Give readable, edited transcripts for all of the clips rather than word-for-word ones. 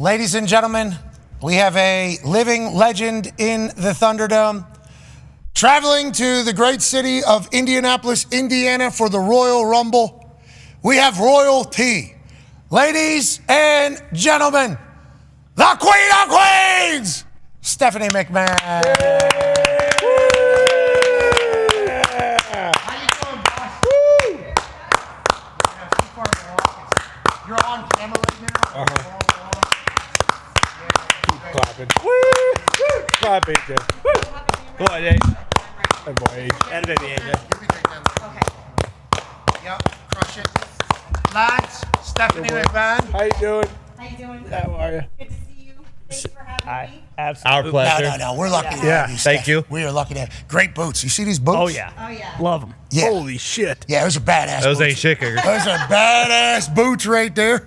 Ladies and gentlemen, we have a living legend in the Thunderdome, traveling to the great city of Indianapolis, Indiana for the Royal Rumble. We have royalty. Ladies and gentlemen, the Queen of Queens, Stephanie McMahon. How you doing, boss? You're on camera right now. Clapping. Woo! Clapping. Woo! Go on, Dave. Good boy. And baby AJ. Okay. Yep, crush it. Lads, Stephanie McMahon. How you doing? How you doing? How are you? Good to see you. Thanks for having me. Absolutely. Our pleasure. No, we're lucky to Yeah. have you, Steph. Thank you. We are lucky to have great boots. You see these boots? Oh, yeah. Oh, yeah. Love them. Yeah. Holy shit. Yeah, those are badass Those boots. ain't shit kickers. Those are badass boots right there.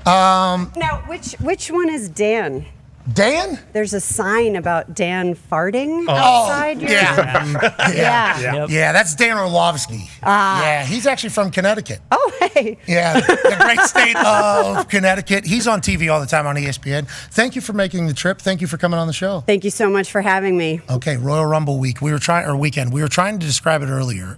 Now, which one is Dan? Dan? There's a sign about Dan farting outside your... Yeah. Yeah, that's Dan Orlovsky. Yeah, he's actually from Connecticut. Oh, hey. Yeah, the great state of Connecticut. He's on TV all the time on ESPN. Thank you for making the trip. Thank you for coming on the show. Thank you so much for having me. Okay, Royal Rumble week. Weekend. We were trying to describe it earlier.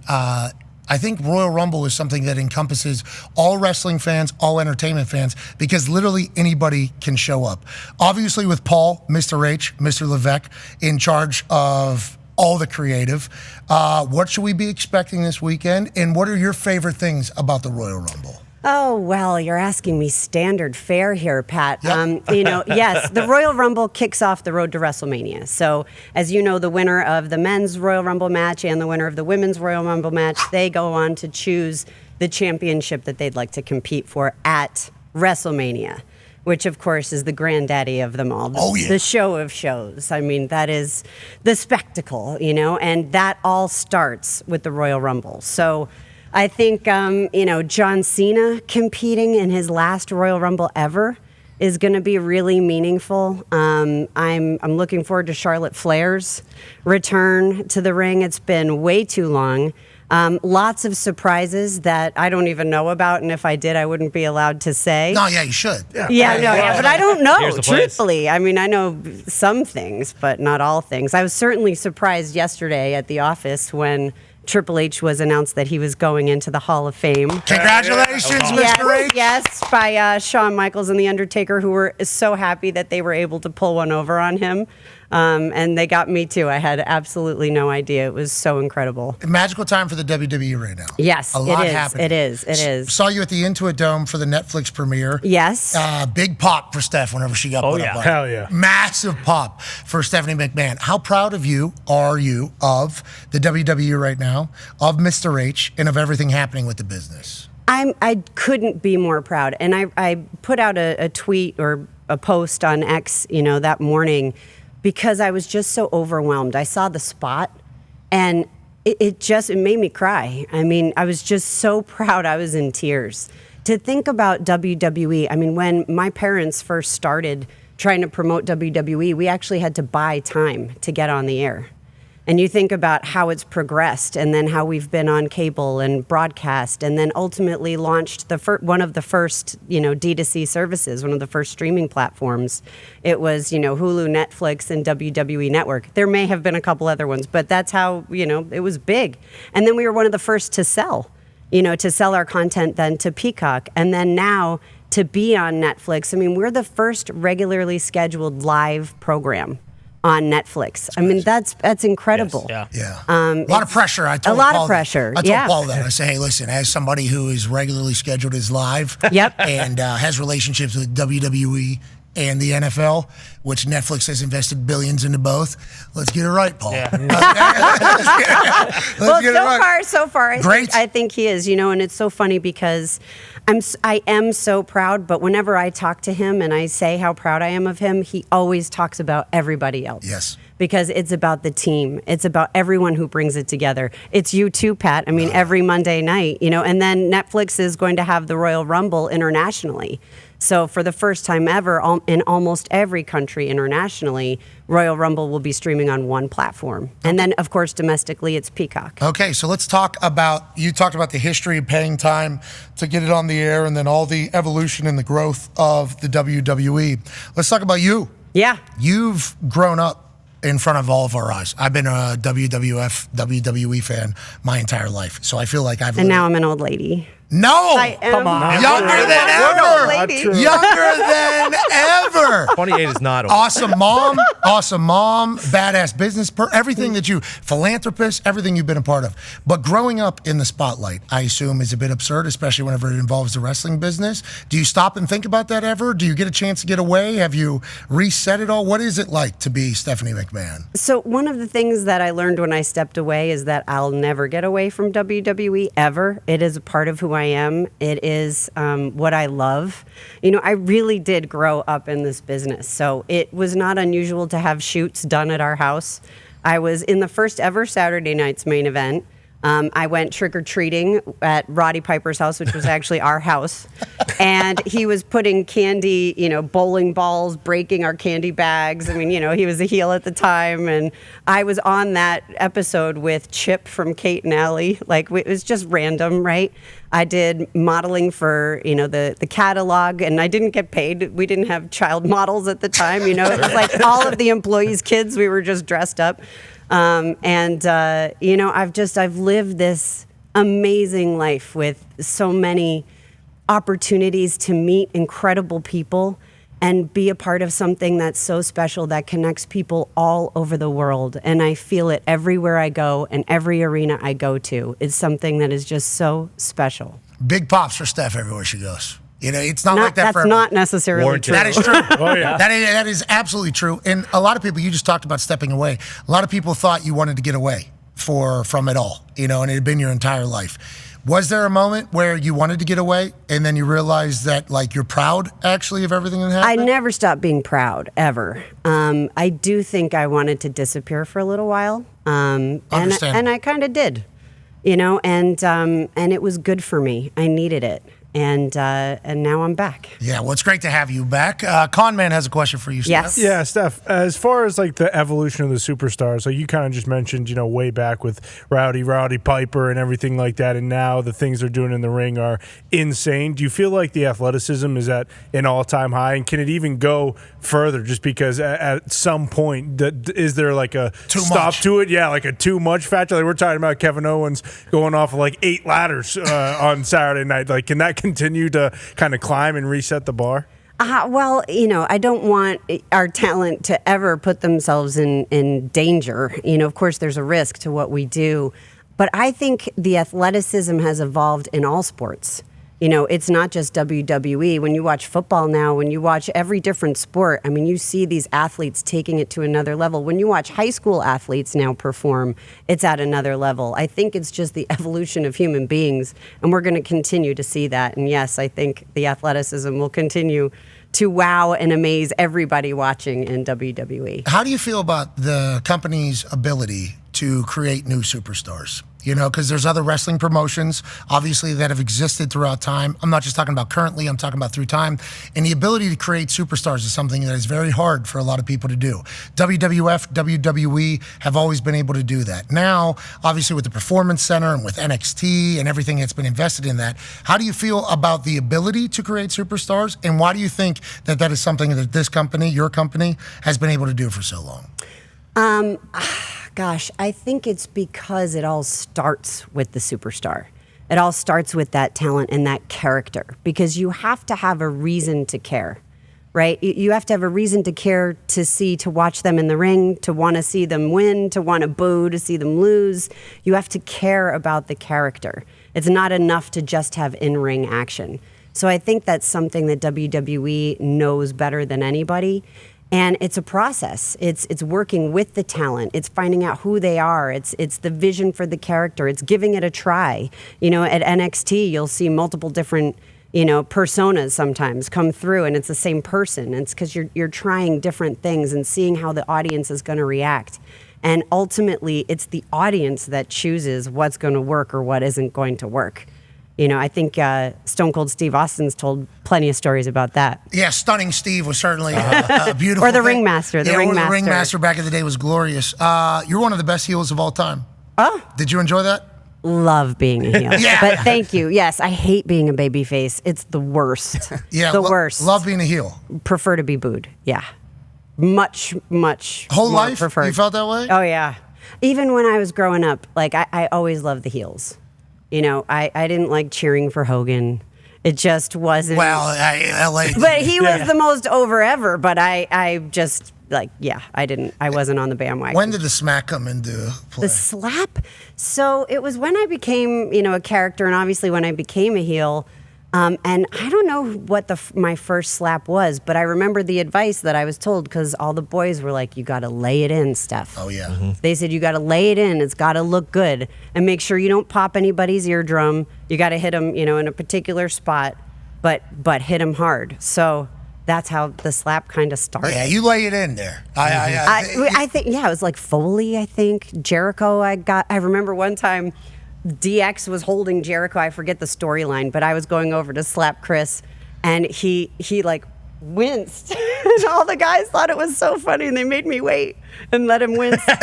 I think Royal Rumble is something that encompasses all wrestling fans, all entertainment fans, because literally anybody can show up. Obviously with Paul, Mr. H, Mr. Levesque, in charge of all the creative. What should we be expecting this weekend? And what are your favorite things about the Royal Rumble? Oh, well, you're asking me standard fare here, Pat. Yep. Yes, the Royal Rumble kicks off the road to WrestleMania. So, as you know, the winner of the men's Royal Rumble match and the winner of the women's Royal Rumble match, they go on to choose the championship that they'd like to compete for at WrestleMania, which, of course, is the granddaddy of them all. The show of shows. I mean, that is the spectacle, and that all starts with the Royal Rumble. So, I think, John Cena competing in his last Royal Rumble ever is going to be really meaningful. I'm looking forward to Charlotte Flair's return to the ring. It's been way too long. Lots of surprises that I don't even know about, and if I did, I wouldn't be allowed to say. No, yeah, you should. But I don't know, Here's the place. truthfully. I mean, I know some things, but not all things. I was certainly surprised yesterday at the office when Triple H was announced that he was going into the Hall of Fame. Congratulations, Mr. H. Yes, by Shawn Michaels and The Undertaker, who were so happy that they were able to pull one over on him. And they got me too. I had absolutely no idea. It was so incredible. Magical time for the WWE right now. Yes, a lot it is. happening. It is. Saw you at the Intuit Dome for the Netflix premiere. Yes. Big pop for Steph whenever she got put up on it. Hell yeah. Massive pop for Stephanie McMahon. How proud of you are you of the WWE right now, of Mr. H, and of everything happening with the business? I couldn't be more proud. And I put out a tweet or a post on X, that morning, because I was just so overwhelmed. I saw the spot, and it made me cry. I mean, I was just so proud. I was in tears. To think about WWE, I mean, when my parents first started trying to promote WWE, we actually had to buy time to get on the air. And you think about how it's progressed, and then how we've been on cable and broadcast, and then ultimately launched one of the first, D2C services, one of the first streaming platforms. It was, Hulu, Netflix, and WWE Network. There may have been a couple other ones, but that's how, it was big. And then we were one of the first to sell our content then to Peacock, and then now to be on Netflix. I mean, we're the first regularly scheduled live program on Netflix. I mean, that's incredible. Yes, yeah. A lot of pressure. I told pressure. I told Paul that. I say, hey, listen, as somebody who is regularly scheduled as live and has relationships with WWE and the NFL, which Netflix has invested billions into both. Let's get it right, Paul. Yeah. So far, Great. I think he is, and it's so funny because I am so proud, but whenever I talk to him and I say how proud I am of him, he always talks about everybody else. Yes. Because it's about the team. It's about everyone who brings it together. It's you too, Pat. I mean, every Monday night, and then Netflix is going to have the Royal Rumble internationally. So for the first time ever in almost every country internationally, Royal Rumble will be streaming on one platform. And then, of course, domestically, it's Peacock. Okay, so let's talk about, you talked about the history of paying time to get it on the air and then all the evolution and the growth of the WWE. Let's talk about you. Yeah. You've grown up in front of all of our eyes. I've been a WWE fan my entire life. So I feel like I've... And now I'm an old lady. No! I am. Come on. Younger than Not ever! true. Younger than ever! 28 is not old. Awesome mom, badass business, everything that you, philanthropist, everything you've been a part of. But growing up in the spotlight, I assume, is a bit absurd, especially whenever it involves the wrestling business. Do you stop and think about that ever? Do you get a chance to get away? Have you reset it all? What is it like to be Stephanie McMahon? So one of the things that I learned when I stepped away is that I'll never get away from WWE ever. It is a part of who I am. It is what I love. You know, I really did grow up in this business, so it was not unusual to have shoots done at our house. I was in the first ever Saturday Night's Main Event. I went trick-or-treating at Roddy Piper's house, which was actually our house. And he was putting candy, bowling balls, breaking our candy bags. I mean, he was a heel at the time. And I was on that episode with Chip from Kate and Allie. Like, it was just random, right? I did modeling for, the catalog, and I didn't get paid. We didn't have child models at the time. It was like all of the employees' kids. We were just dressed up. I've lived this amazing life with so many opportunities to meet incredible people and be a part of something that's so special that connects people all over the world. And I feel it everywhere I go, and every arena I go to is something that is just so special. Big pops for Steph everywhere she goes. It's not like that that's for not necessarily true. That is true. Oh, yeah. That is absolutely true. And a lot of people, you just talked about stepping away. A lot of people thought you wanted to get away from it all, and it had been your entire life. Was there a moment where you wanted to get away and then you realized that, like, you're proud actually of everything that happened? I never stopped being proud, ever. I do think I wanted to disappear for a little while. And I kind of did, and it was good for me. I needed it. And now I'm back. Yeah, well, it's great to have you back. Con Man has a question for you, Steph. Yes. Yeah, Steph, as far as like the evolution of the superstars, like you kind of just mentioned, way back with Rowdy Piper and everything like that, and now the things they're doing in the ring are insane. Do you feel like the athleticism is at an all-time high, and can it even go further? Just because at some point, is there like a stop to it? Yeah, like a too much factor. Like we're talking about Kevin Owens going off of like 8 ladders on Saturday night. Like, can that continue to kind of climb and reset the bar? Well, I don't want our talent to ever put themselves in danger. Of course, there's a risk to what we do. But I think the athleticism has evolved in all sports. It's not just WWE. When you watch football now, when you watch every different sport, I mean, you see these athletes taking it to another level. When you watch high school athletes now perform, it's at another level. I think it's just the evolution of human beings, and we're going to continue to see that. And yes, I think the athleticism will continue to wow and amaze everybody watching in WWE. How do you feel about the company's ability to create new superstars? Because there's other wrestling promotions, obviously, that have existed throughout time. I'm not just talking about currently, I'm talking about through time. And the ability to create superstars is something that is very hard for a lot of people to do. WWF, WWE have always been able to do that. Now, obviously, with the Performance Center and with NXT and everything that's been invested in that, how do you feel about the ability to create superstars? And why do you think that that is something that this company, your company, has been able to do for so long? Gosh, I think it's because it all starts with the superstar. It all starts with that talent and that character, because you have to have a reason to care, right? You have to have a reason to care, to watch them in the ring, to want to see them win, to want to boo, to see them lose. You have to care about the character. It's not enough to just have in-ring action. So I think that's something that WWE knows better than anybody. And it's a process. It's working with the talent. It's finding out who they are. It's the vision for the character. It's giving it a try. At NXT, you'll see multiple different, personas sometimes come through, and it's the same person. It's because you're trying different things and seeing how the audience is going to react. And ultimately, it's the audience that chooses what's going to work or what isn't going to work. I think Stone Cold Steve Austin's told plenty of stories about that. Yeah, Stunning Steve was certainly a beautiful Or the thing. Ringmaster. The Or Ringmaster. the Ringmaster back in the day was glorious. You're one of the best heels of all time. Oh. Did you enjoy that? Love being a heel. Yeah. But thank you. Yes, I hate being a baby face. It's the worst. Yeah, the worst. Love being a heel. Prefer to be booed. Yeah. Much Whole more life, preferred. you felt that way? Oh, yeah. Even when I was growing up, like, I always loved the heels. I didn't like cheering for Hogan. It just wasn't. Well, LA. But he was the most over ever. But I just, like, yeah, I wasn't on the bandwagon. When did the smack come into play? The slap? So it was when I became, a character, and obviously when I became a heel. And I don't know what my first slap was, but I remember the advice that I was told because all the boys were like, you got to lay it in, Steph. Oh, yeah. Mm-hmm. They said, you got to lay it in. It's got to look good. And make sure you don't pop anybody's eardrum. You got to hit them, in a particular spot, but hit them hard. So that's how the slap kind of started. Yeah, you lay it in there. I think, it was like Foley, I think. Jericho, I remember one time DX was holding Jericho. I forget the storyline, but I was going over to slap Chris, and he like winced. And all the guys thought it was so funny, and they made me wait and let him wince. And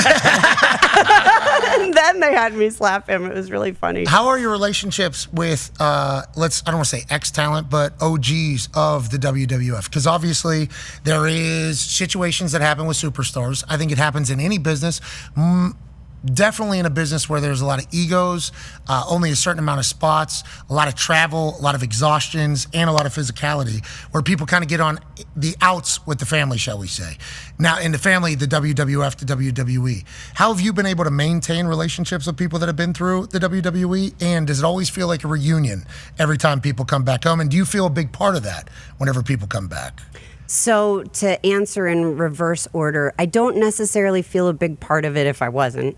then they had me slap him. It was really funny. How are your relationships with, I don't want to say ex-talent, but OGs of the WWF? Because obviously there is situations that happen with superstars. I think it happens in any business. Definitely in a business where there's a lot of egos, only a certain amount of spots, a lot of travel, a lot of exhaustions, and a lot of physicality, where people kind of get on the outs with the family, shall we say. Now, in the family, the WWF, the WWE. How have you been able to maintain relationships with people that have been through the WWE? And does it always feel like a reunion every time people come back home? And do you feel a big part of that whenever people come back? So to answer in reverse order, I don't necessarily feel a big part of it if I wasn't.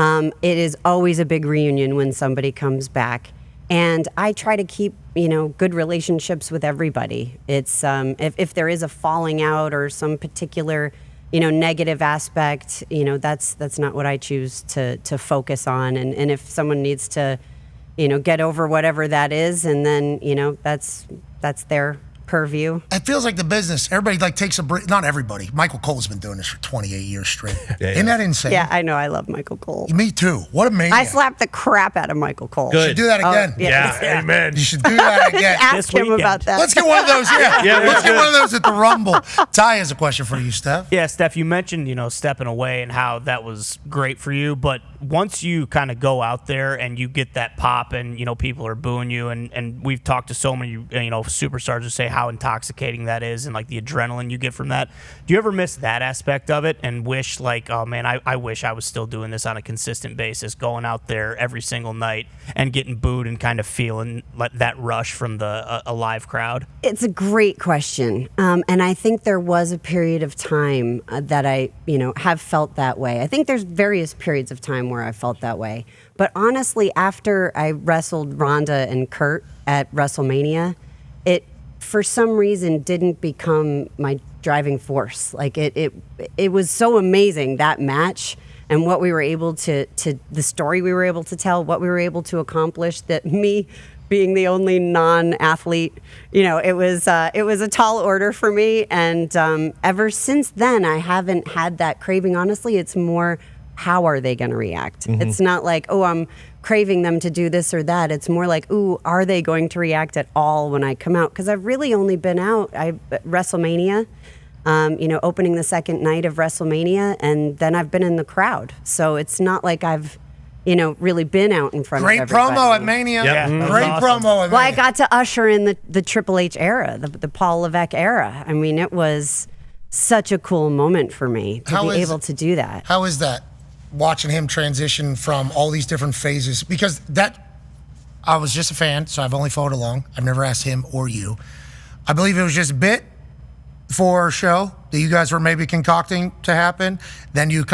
It is always a big reunion when somebody comes back. And I try to keep, good relationships with everybody. It's if there is a falling out or some particular, negative aspect, that's not what I choose to focus on. And if someone needs to, get over whatever that is, and then, that's their purview. It feels like the business, everybody takes a break. Not everybody. Michael Cole's been doing this for 28 years straight. Isn't that insane? Yeah, I know. I love Michael Cole. Me too. What a maniac. I slapped the crap out of Michael Cole. You should do that again. Yeah, amen. You should do that again. Ask him about that. Let's get one of those. Yeah, let's get one of those at the Rumble. Ty has a question for you, Steph. Yeah, Steph, you mentioned, stepping away and how that was great for you. But once you kind of go out there and you get that pop and, people are booing you, and we've talked to so many, superstars who say how intoxicating that is and like the adrenaline you get from that. Do you ever miss that aspect of it and wish oh man, I wish I was still doing this on a consistent basis, going out there every single night and getting booed and kind of feeling that rush from the a live crowd? It's a great question. And I think there was a period of time that I, have felt that way. I think there's various periods of time where I felt that way. But honestly, after I wrestled Rhonda and Kurt at WrestleMania, it for some reason didn't become my driving force. It was so amazing, that match, and what we were able to the story we were able to tell, what we were able to accomplish, that me being the only non-athlete, it was a tall order for me. And ever since then, I haven't had that craving. Honestly, it's more, how are they going to react? Mm-hmm. It's not like, oh, I'm craving them to do this or that. It's more like, ooh, are they going to react at all when I come out? Because I've really only been out WrestleMania, opening the second night of WrestleMania, and then I've been in the crowd. So it's not like I've, really been out in front of everybody. Great promo at Mania. Yep. Great promo at Mania. Well, I got to usher in the Triple H era, the Paul Levesque era. I mean, it was such a cool moment for me to be able to do that. How is that? Watching him transition from all these different phases, because I was just a fan, so I've only followed along. I've never asked him or you. I believe it was just a bit for a show that you guys were maybe concocting to happen. Then you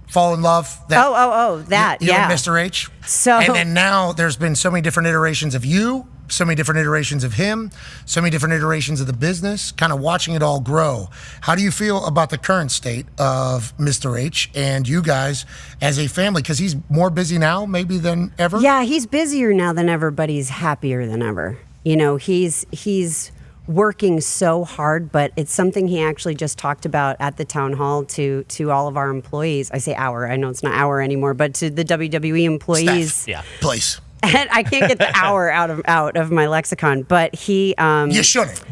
fall in love. That. You and Mr. H. So, and then now there's been so many different iterations of you so many different iterations of him, so many different iterations of the business, kind of watching it all grow. How do you feel about the current state of Mr. H and you guys as a family? Because he's more busy now maybe than ever. Yeah, he's busier now than ever, but he's happier than ever. You know, he's working so hard, but it's something he actually just talked about at the town hall to all of our employees. I say our, I know it's not our anymore, but to the WWE employees. Staff. Yeah, place. And I can't get the hour out of my lexicon, but he you shouldn't.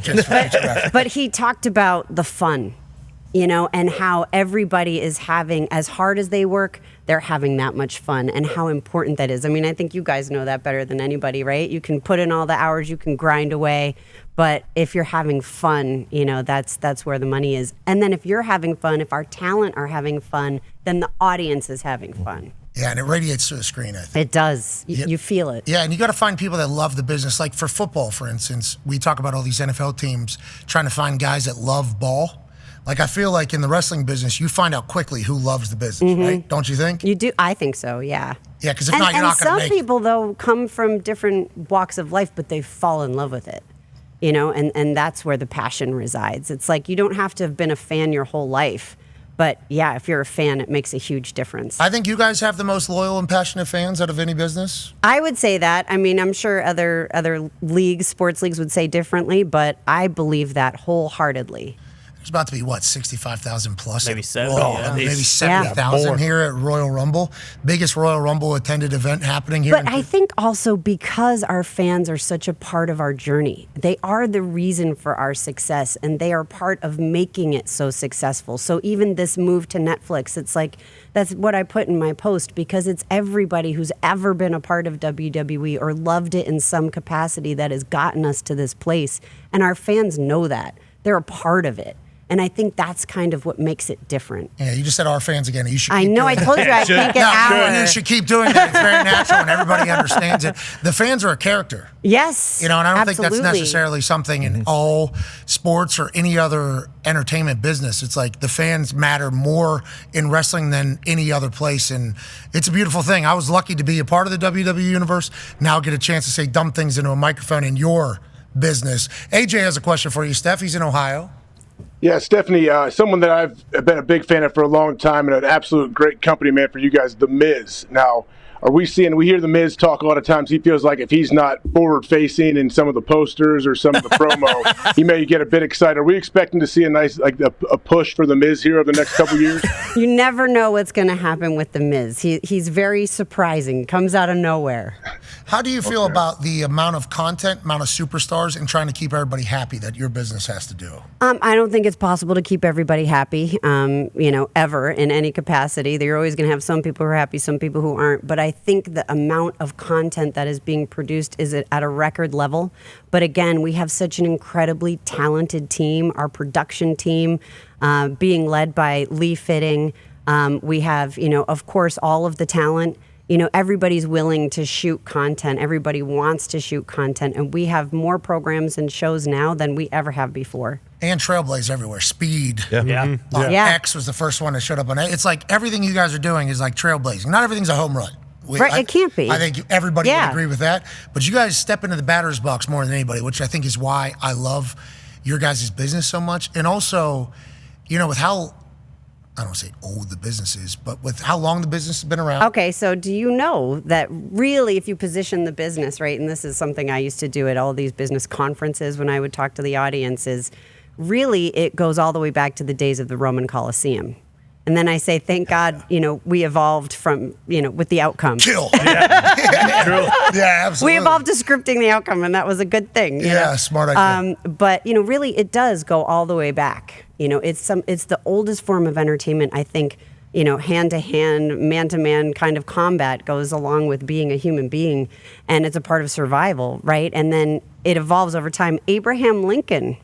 But he talked about the fun, you know, and how everybody is having, as hard as they work, they're having that much fun, and how important that is. I mean, I think you guys know that better than anybody, right? You can put in all the hours, you can grind away, but if you're having fun, you know, that's where the money is. And then if you're having fun, if our talent are having fun, then the audience is having fun. Yeah, and it radiates through the screen, I think. It does. You feel it. Yeah, and you got to find people that love the business. Like for football, for instance, we talk about all these NFL teams trying to find guys that love ball. Like I feel like in the wrestling business, you find out quickly who loves the business, right? Don't you think? You do. I think so, yeah. Yeah, because if not, you're not going to make it. And some people, though, come from different walks of life, but they fall in love with it. You know, and that's where the passion resides. It's like you don't have to have been a fan your whole life. But yeah, if you're a fan, it makes a huge difference. I think you guys have the most loyal and passionate fans out of any business. I would say that. I mean, I'm sure other leagues, sports leagues would say differently, but I believe that wholeheartedly. There's about to be, 65,000 plus? Maybe 70. Maybe 70,000 here at Royal Rumble. Biggest Royal Rumble attended event happening here. But I think also because our fans are such a part of our journey, they are the reason for our success, and they are part of making it so successful. So even this move to Netflix, it's like, that's what I put in my post, because it's everybody who's ever been a part of WWE or loved it in some capacity that has gotten us to this place. And our fans know that. They're a part of it. And I think that's kind of what makes it different. Yeah, you just said our fans again. You should. I know. I told you I can't get our. You should keep doing that. It's very natural, and everybody understands it. The fans are a character. Yes. You know, and I don't absolutely. think that's necessarily something in all sports or any other entertainment business. It's like the fans matter more in wrestling than any other place, and it's a beautiful thing. I was lucky to be a part of the WWE universe. Now get a chance to say dumb things into a microphone in your business. AJ has a question for you, Steph. He's in Ohio. Yeah, Stephanie, someone that I've been a big fan of for a long time and an absolute great company man for you guys, The Miz. Now, we hear The Miz talk a lot of times. He feels like if he's not forward-facing in some of the posters or some of the promo, he may get a bit excited. Are we expecting to see a nice, a push for The Miz here over the next couple years? You never know what's going to happen with The Miz. He's very surprising, comes out of nowhere. How do you feel about the amount of content, amount of superstars, and trying to keep everybody happy that your business has to do? I don't think it's possible to keep everybody happy, ever in any capacity. You're always going to have some people who are happy, some people who aren't. But I think the amount of content that is being produced is at a record level. But again, we have such an incredibly talented team. Our production team, being led by Lee Fitting. We have, of course, all of the talent. Everybody's willing to shoot content. Everybody wants to shoot content. And we have more programs and shows now than we ever have before. And Trailblaze everywhere. Speed. Yeah. X was the first one that showed up on it. It's like everything you guys are doing is like trailblazing. Not everything's a home run. Right, it can't be. I think everybody would agree with that. But you guys step into the batter's box more than anybody, which I think is why I love your guys' business so much. And also, with how, I don't want to say old the business is, but with how long the business has been around. Okay, so do you know that really if you position the business, right, and this is something I used to do at all these business conferences when I would talk to the audiences, really it goes all the way back to the days of the Roman Colosseum. And then I say, thank God, we evolved from, with the outcome. Kill. True. Yeah, absolutely. We evolved to scripting the outcome, and that was a good thing. Yeah, smart idea. But, really, it does go all the way back. It's the oldest form of entertainment, I think, hand-to-hand, man-to-man kind of combat goes along with being a human being, and it's a part of survival, right? And then it evolves over time. Abraham Lincoln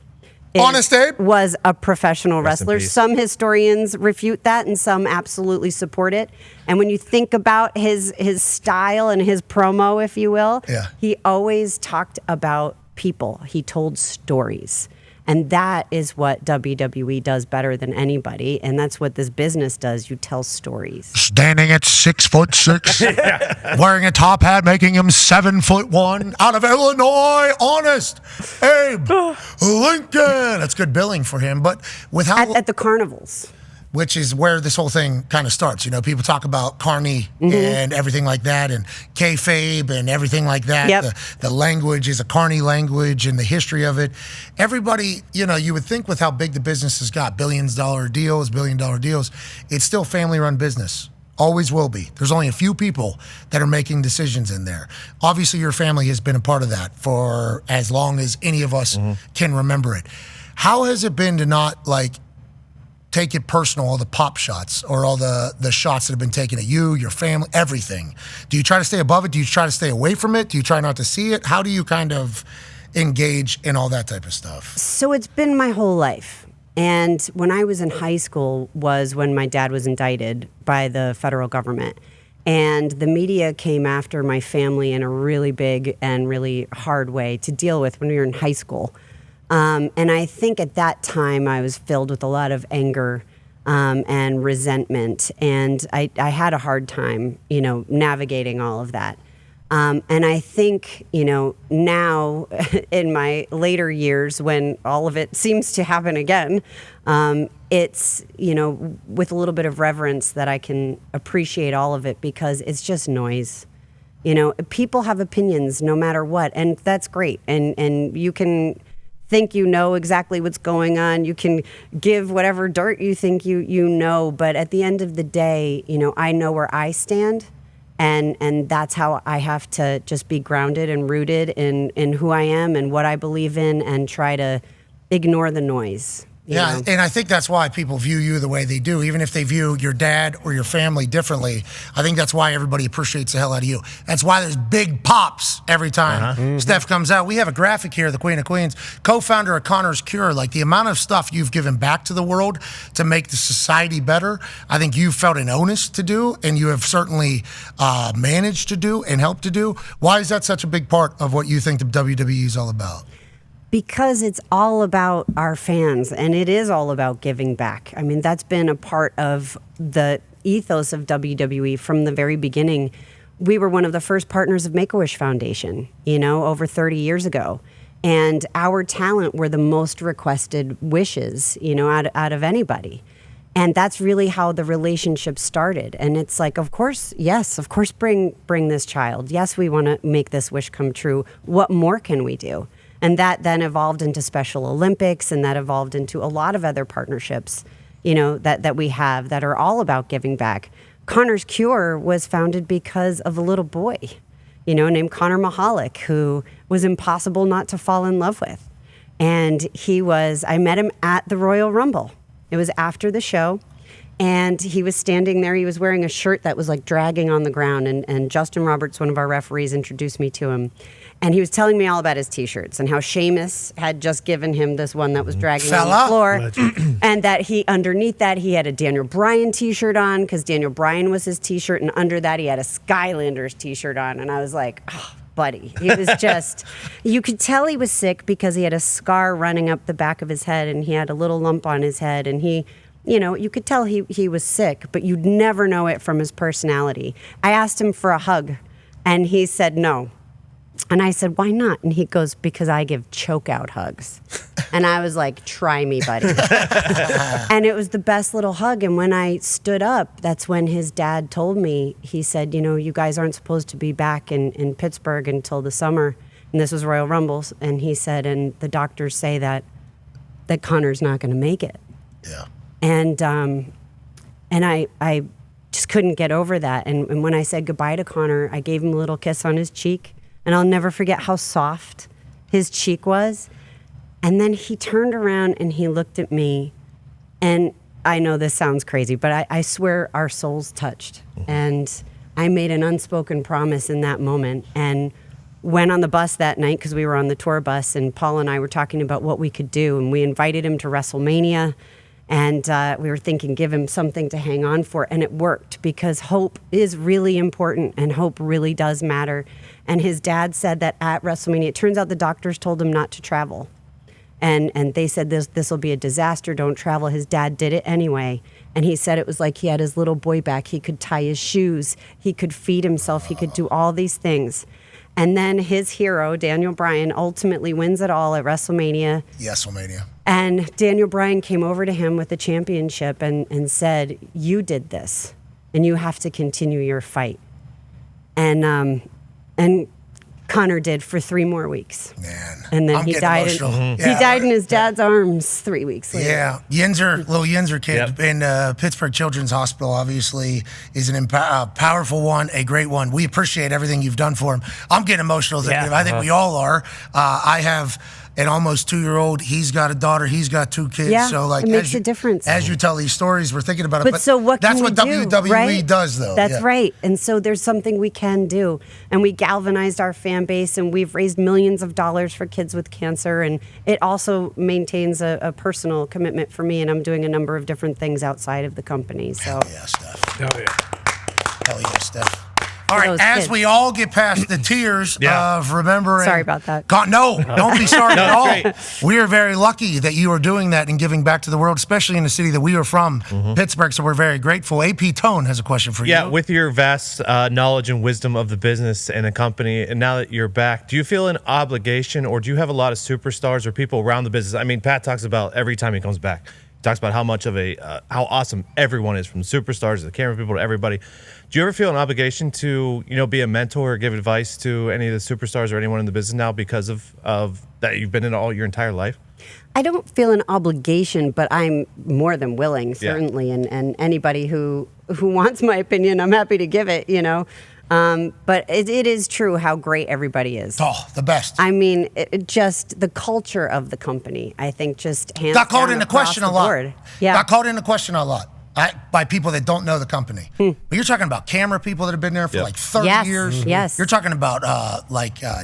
Honest Abe was a professional wrestler. peace. Some historians refute that, and some absolutely support it. And when you think about his style and his promo, if you will, he always talked about people. He told stories. And that is what WWE does better than anybody. And that's what this business does. You tell stories. Standing at 6'6", wearing a top hat, making him 7'1", out of Illinois, honest, Abe Lincoln. That's good billing for him. But with how At the carnivals. which is where this whole thing kind of starts. You know, people talk about Carney and everything like that, and kayfabe and everything like that. Yep. The language is a Carney language and the history of it. Everybody, you know, you would think with how big the business has got, billion dollar deals, it's still family-run business. Always will be. There's only a few people that are making decisions in there. Obviously, your family has been a part of that for as long as any of us can remember it. How has it been to not, like, take it personal, all the pop shots or all the shots that have been taken at you, your family, everything? Do you try to stay above it? Do you try to stay away from it? Do you try not to see it? How do you kind of engage in all that type of stuff? So it's been my whole life. And when I was in high school was when my dad was indicted by the federal government. And the media came after my family in a really big and really hard way to deal with when we were in high school. And I think at that time I was filled with a lot of anger and resentment. And I had a hard time, you know, navigating all of that. And I think, you know, now in my later years when all of it seems to happen again, it's, you know, with a little bit of reverence that I can appreciate all of it because it's just noise. You know, people have opinions no matter what, and that's great. And you can think you know exactly what's going on. You can give whatever dirt you think you know, but at the end of the day, you know, I know where I stand. And that's how I have to just be grounded and rooted in who I am and what I believe in and try to ignore the noise. You know? And I think that's why people view you the way they do, even if they view your dad or your family differently. I think that's why everybody appreciates the hell out of you. That's why there's big pops every time Steph comes out. We have a graphic here, the Queen of Queens, co-founder of Connor's Cure. Like the amount of stuff you've given back to the world to make the society better, I think you've felt an onus to do, and you have certainly managed to do and helped to do. Why is that such a big part of what you think the WWE is all about? Because it's all about our fans, and it is all about giving back. I mean, that's been a part of the ethos of WWE from the very beginning. We were one of the first partners of Make-A-Wish Foundation, you know, over 30 years ago. And our talent were the most requested wishes, you know, out of anybody. And that's really how the relationship started. And it's like, of course, yes, of course, bring this child. Yes, we want to make this wish come true. What more can we do? And that then evolved into Special Olympics, and that evolved into a lot of other partnerships, you know, that we have that are all about giving back. Connor's Cure was founded because of a little boy, you know, named Connor Mahalik, who was impossible not to fall in love with. And I met him at the Royal Rumble. It was after the show. And he was standing there. He was wearing a shirt that was like dragging on the ground. And Justin Roberts, one of our referees, introduced me to him. And he was telling me all about his T-shirts and how Sheamus had just given him this one that was dragging on the floor. And that underneath that, he had a Daniel Bryan T-shirt on because Daniel Bryan was his T-shirt. And under that, he had a Skylanders T-shirt on. And I was like, oh, buddy. He was just, you could tell he was sick because he had a scar running up the back of his head and he had a little lump on his head. And he, you know, you could tell he was sick, but you'd never know it from his personality. I asked him for a hug and he said no. And I said, why not? And he goes, because I give choke out hugs. And I was like, try me, buddy. And it was the best little hug. And when I stood up, that's when his dad told me, he said, you know, you guys aren't supposed to be back in Pittsburgh until the summer. And this was Royal Rumbles. And he said, and the doctors say that Connor's not going to make it. Yeah. And I just couldn't get over that. And when I said goodbye to Connor, I gave him a little kiss on his cheek. And I'll never forget how soft his cheek was. And then he turned around and he looked at me. And I know this sounds crazy, but I swear our souls touched. And I made an unspoken promise in that moment and went on the bus that night because we were on the tour bus. And Paul and I were talking about what we could do. And we invited him to WrestleMania. And we were thinking, give him something to hang on for. And it worked because hope is really important and hope really does matter. And his dad said that at WrestleMania, it turns out the doctors told him not to travel. And they said this will be a disaster. Don't travel. His dad did it anyway. And he said it was like he had his little boy back. He could tie his shoes. He could feed himself. He could do all these things. And then his hero, Daniel Bryan, ultimately wins it all at WrestleMania. WrestleMania. And Daniel Bryan came over to him with the championship and said, "You did this, and you have to continue your fight." And Connor did for 3 more weeks. Man. And then I'm he getting died. emotional. He died in his dad's arms 3 weeks later. Yeah, little Yinzer kid in Pittsburgh Children's Hospital, obviously, is an powerful one, a great one. We appreciate everything you've done for him. I'm getting emotional. I think we all are. I have an almost 2-year-old. He's got a daughter. He's got 2 kids. Yeah, so like, it makes a difference. As you tell these stories, we're thinking about it. But so what that's can what we do, WWE right? does, though. That's right. And so there's something we can do. And we galvanized our fan base, and we've raised millions of dollars for kids with cancer. And it also maintains a personal commitment for me. And I'm doing a number of different things outside of the company. So. Hell yeah, Steph. Hell yeah. Hell yeah, Steph. All right, those as kids. we all get past the tears of remembering. Sorry about that. No, don't be sorry at all. great. We are very lucky that you are doing that and giving back to the world, especially in the city that we are from, Pittsburgh. So we're very grateful. AP Tone has a question for you. Yeah, with your vast knowledge and wisdom of the business and the company, and now that you're back, do you feel an obligation, or do you have a lot of superstars or people around the business? I mean, Pat talks about every time he comes back, he talks about how much of how awesome everyone is, from superstars to the camera people to everybody. Do you ever feel an obligation to, be a mentor or give advice to any of the superstars or anyone in the business now because of that you've been in all your entire life? I don't feel an obligation, but I'm more than willing, certainly. And anybody who wants my opinion, I'm happy to give it, But it is true how great everybody is. Oh, the best. I mean, just the culture of the company, I think, just hands Got called down into across question the a lot. board. Yeah. Got called into question a lot by people that don't know the company. But you're talking about camera people that have been there for like 30 Yes, years. yes. You're talking about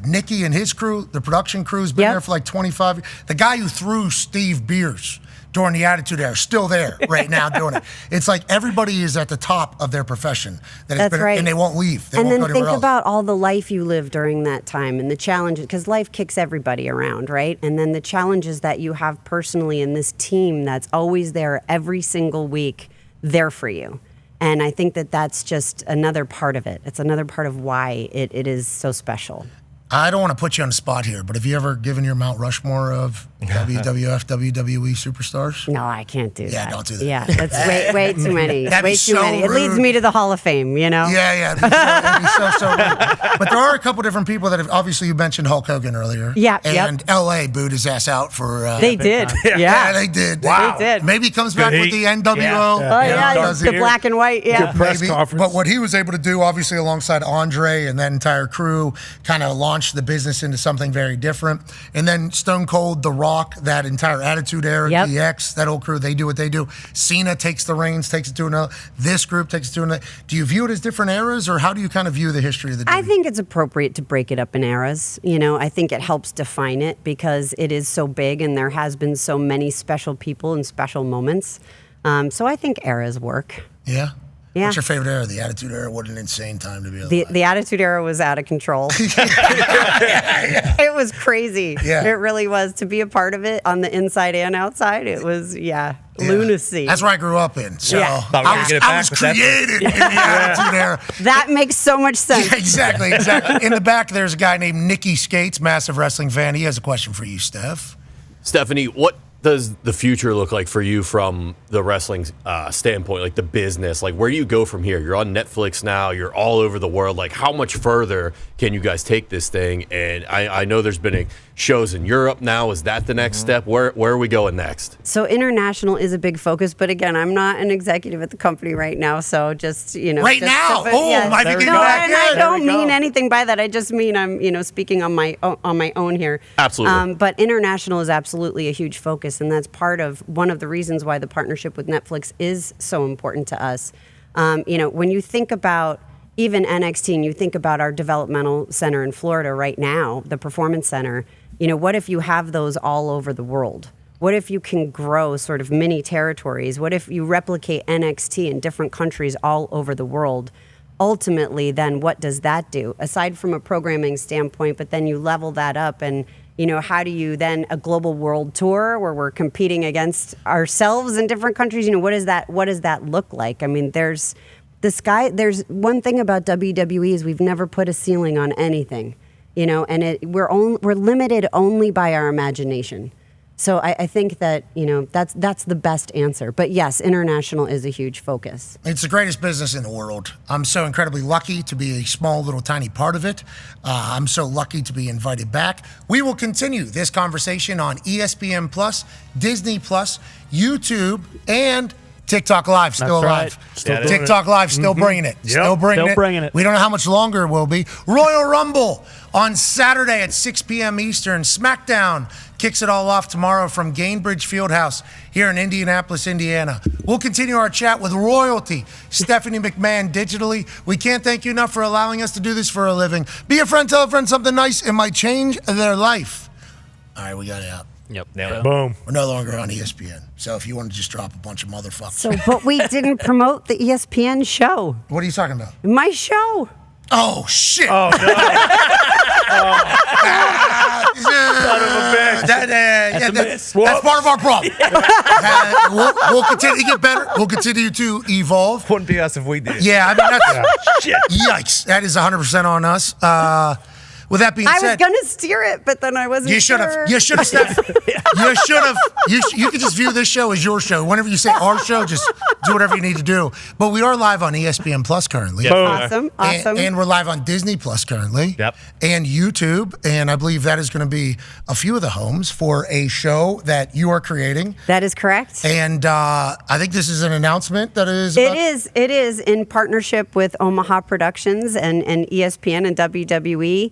Nikki and his crew, the production crew's been there for like 25 years. The guy who threw Steve Beers during the Attitude Era is still there right now doing it. It's like everybody is at the top of their profession. That's right. And they won't leave. They and won't then go think anywhere else. about all the life you live during that time and the challenges, because life kicks everybody around, right? And then the challenges that you have personally in this team that's always there every single week, there for you. And I think that that's just another part of it. It's another part of why it is so special. I don't want to put you on the spot here, but have you ever given your Mount Rushmore of WWF, WWE superstars? No, I can't do that. Yeah, don't do that. Yeah, that's way too many. That'd be Way too so many. It leads rude. me to the Hall of Fame, Yeah, it'd be so rude. But there are a couple different people that have, obviously you mentioned Hulk Hogan earlier. Yeah, And LA booed his ass out for... They did. Yeah, they did. Wow. They did. Maybe he comes back with the NWO. Oh, yeah, does the it. black and white, yeah. Good press conference. But what he was able to do, obviously, alongside Andre and that entire crew, kind of launched the business into something very different. And then Stone Cold, The Rock, that entire Attitude Era, DX, that old crew, they do what they do. Cena takes the reins, takes it to another. This group takes it to another. Do you view it as different eras, or how do you kind of view the history of the I WWE? think it's appropriate to break it up in eras. I think it helps define it because it is so big and there has been so many special people and special moments. So I think eras work. Yeah? Yeah. What's your favorite era? The Attitude Era? What an insane time to be alive. The Attitude Era was out of control. It was crazy. Yeah. It really was. To be a part of it on the inside and outside, it was, lunacy. That's where I grew up in. So Yeah. Thought we were gonna get it I back, was but that's- created in the Attitude Era. That makes so much sense. Yeah, exactly. In the back, there's a guy named Nicky Skates, massive wrestling fan. He has a question for you, Steph. Stephanie, what does the future look like for you from the wrestling standpoint, like the business? Like, where do you go from here? You're on Netflix now. You're all over the world. Like, how much further can you guys take this thing? And I know there's been shows in Europe now. Is that the next step? Where are we going next? So international is a big focus, but again, I'm not an executive at the company right now, so just Right just now? Might be no, getting back and I in. don't mean anything by that. I just mean I'm speaking on my own here. Absolutely. But international is absolutely a huge focus, and that's one of the reasons why the partnership with Netflix is so important to us. When you think about even NXT and you think about our developmental center in Florida right now, the Performance Center, what if you have those all over the world? What if you can grow sort of mini territories? What if you replicate NXT in different countries all over the world? Ultimately, then what does that do? Aside from a programming standpoint, but then you level that up and how do you then a global world tour where we're competing against ourselves in different countries? What does that look like? I mean, there's one thing about WWE is we've never put a ceiling on anything, and we're limited only by our imagination. So I think that, that's the best answer. But yes, international is a huge focus. It's the greatest business in the world. I'm so incredibly lucky to be a small, little, tiny part of it. I'm so lucky to be invited back. We will continue this conversation on ESPN Plus, Disney Plus, YouTube, and TikTok Live, still That's alive. right. Still doing TikTok Live, still bringing it. Still bringing it. We don't know how much longer it will be. Royal Rumble on Saturday at 6 p.m. Eastern. SmackDown kicks it all off tomorrow from Gainbridge Fieldhouse here in Indianapolis, Indiana. We'll continue our chat with royalty, Stephanie McMahon, digitally. We can't thank you enough for allowing us to do this for a living. Be a friend, tell a friend something nice. It might change their life. All right, we got it out. Yep. Boom. We're no longer on ESPN. So if you want to just drop a bunch of motherfuckers. So, but we didn't promote the ESPN show. What are you talking about? My show. Oh, shit. Oh, no. Son of a bitch. That's part of our problem. We'll continue to get better. We'll continue to evolve. Wouldn't be us if we did. Yeah, I mean, that's yikes. That is 100% on us. With that being I said, was going to steer it, but then I wasn't you should have. You should have, Steph. You should have. You could just view this show as your show. Whenever you say our show, just do whatever you need to do. But we are live on ESPN Plus currently. Awesome. And we're live on Disney Plus currently. Yep. And YouTube. And I believe that is going to be a few of the homes for a show that you are creating. That is correct. And I think this is an announcement that is. It is in partnership with Omaha Productions and ESPN and WWE.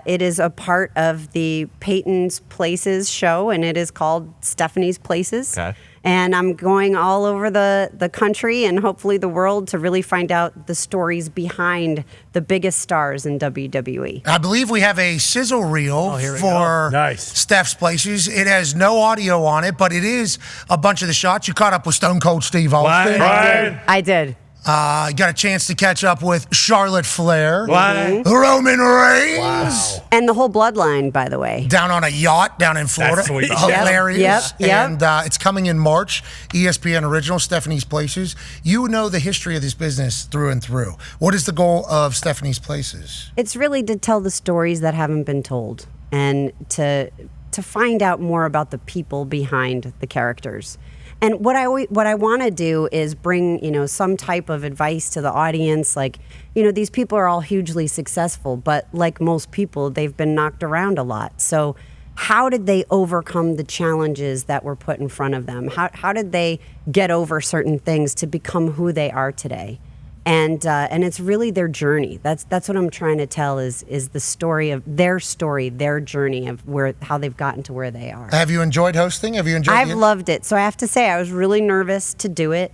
It is a part of the Peyton's Places show, and it is called Stephanie's Places. Okay. And I'm going all over the country and hopefully the world to really find out the stories behind the biggest stars in WWE. I believe we have a sizzle reel for Steph's Places. It has no audio on it, but it is a bunch of the shots. You caught up with Stone Cold Steve Austin. I did. Got a chance to catch up with Charlotte Flair, Roman Reigns, and the whole bloodline, by the way. Down on a yacht down in Florida. That's sweet. Hilarious. Yep. And it's coming in March. ESPN Original, Stephanie's Places. You know the history of this business through and through. What is the goal of Stephanie's Places? It's really to tell the stories that haven't been told and to find out more about the people behind the characters. And what I want to do is bring, some type of advice to the audience. Like, these people are all hugely successful, but like most people, they've been knocked around a lot. So how did they overcome the challenges that were put in front of them? How did they get over certain things to become who they are today? And it's really their journey. That's what I'm trying to tell is the story, their journey of how they've gotten to where they are. Have you enjoyed hosting? Have you enjoyed I've loved it. So I have to say I was really nervous to do it.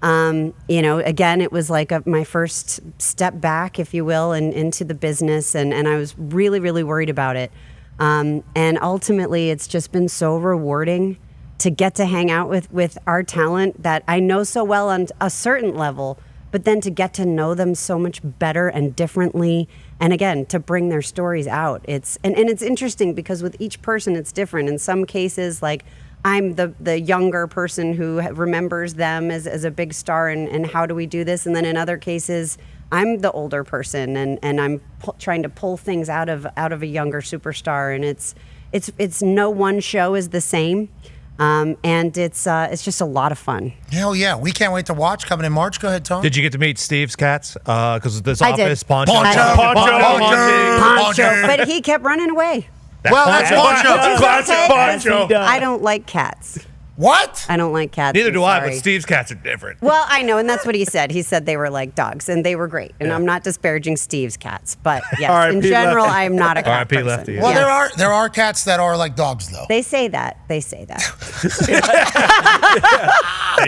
Again, it was like my first step back, if you will, into the business. And I was really, really worried about it. And ultimately, it's just been so rewarding to get to hang out with our talent that I know so well on a certain level, but then to get to know them so much better and differently, and again, to bring their stories out. It's interesting because with each person, it's different. In some cases, like I'm the younger person who remembers them as a big star, and how do we do this? And then in other cases, I'm the older person, and I'm trying to pull things out of a younger superstar. And it's no one show is the same. And it's just a lot of fun. Hell yeah. We can't wait to watch coming in March. Go ahead, Tom. Did you get to meet Steve's cats? Because this I did. office, Poncho. Poncho. But he kept running away. That's Poncho. Classic Poncho. I don't like cats. What? I don't like cats. Neither I'm do I, sorry. but Steve's cats are different. Well, I know, and that's what he said. He said they were like dogs, and they were great. And I'm not disparaging Steve's cats, but yes, in general, I am not a cat R.I.P. person. Lefty. Well, Yes. there are cats that are like dogs, though. They say that.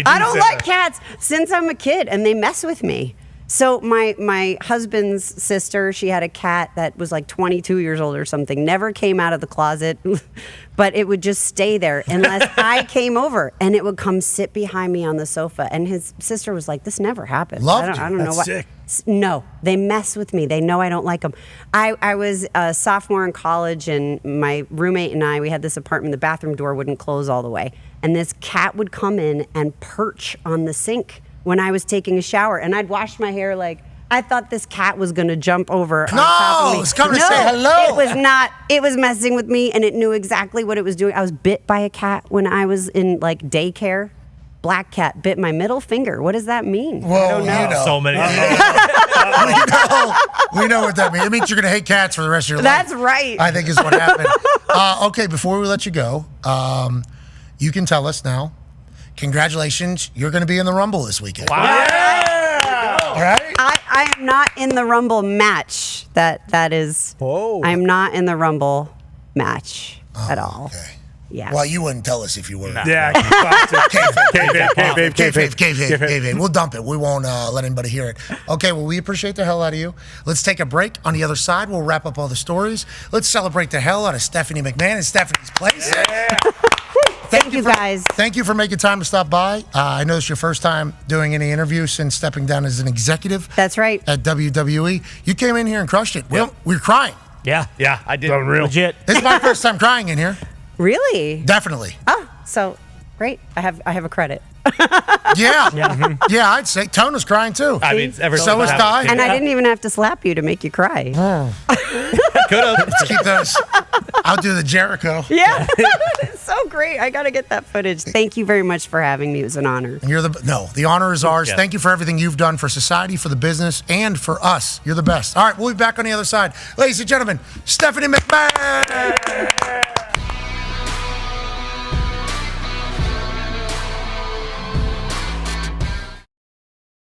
I don't like cats since I'm a kid, and they mess with me. So my husband's sister, she had a cat that was like 22 years old or something, never came out of the closet, but it would just stay there unless I came over, and it would come sit behind me on the sofa. And his sister was like, this never happened. Loved you. I don't know That's what. sick. No, they mess with me. They know I don't like them. I was a sophomore in college, and my roommate and I, we had this apartment. The bathroom door wouldn't close all the way. And this cat would come in and perch on the sink when I was taking a shower. And I'd wash my hair like, I thought this cat was going to jump over on top of me. It's coming to say hello. It was not. It was messing with me, and it knew exactly what it was doing. I was bit by a cat when I was in like daycare. Black cat bit my middle finger. What does that mean? Well, I don't know. you know. So many. we know what that means. It means you're going to hate cats for the rest of your That's life. right. I think is what happened. Okay, before we let you go, you can tell us now. Congratulations, you're going to be in the Rumble this weekend. Wow. All right? I am not in the Rumble match. That is. Whoa. I'm not in the Rumble match at all. Okay. Yeah. Well, you wouldn't tell us if you were. Yeah. Kayfabe. We'll dump it. We won't let anybody hear it. Okay, well, we appreciate the hell out of you. Let's take a break. On the other side, we'll wrap up all the stories. Let's celebrate the hell out of Stephanie McMahon and Stephanie's Place. Yeah. Thank you guys. Thank you for making time to stop by. I know it's your first time doing any interviews since stepping down as an executive. That's right. At WWE. You came in here and crushed it. We were crying. Yeah. Yeah, I did. Unreal. Legit. This is my first time crying in here. Really? Definitely. Oh, so great. I have a credit. Yeah. Yeah, I'd say. Tone was crying too. I mean, So was Ty. And I didn't even have to slap you to make you cry. Could have. Let's keep those. I'll do the Jericho. Yeah. It's so great. I got to get that footage. Thank you very much for having me. It was an honor. And the honor is ours. Yeah. Thank you for everything you've done for society, for the business, and for us. You're the best. All right, we'll be back on the other side. Ladies and gentlemen, Stephanie McMahon.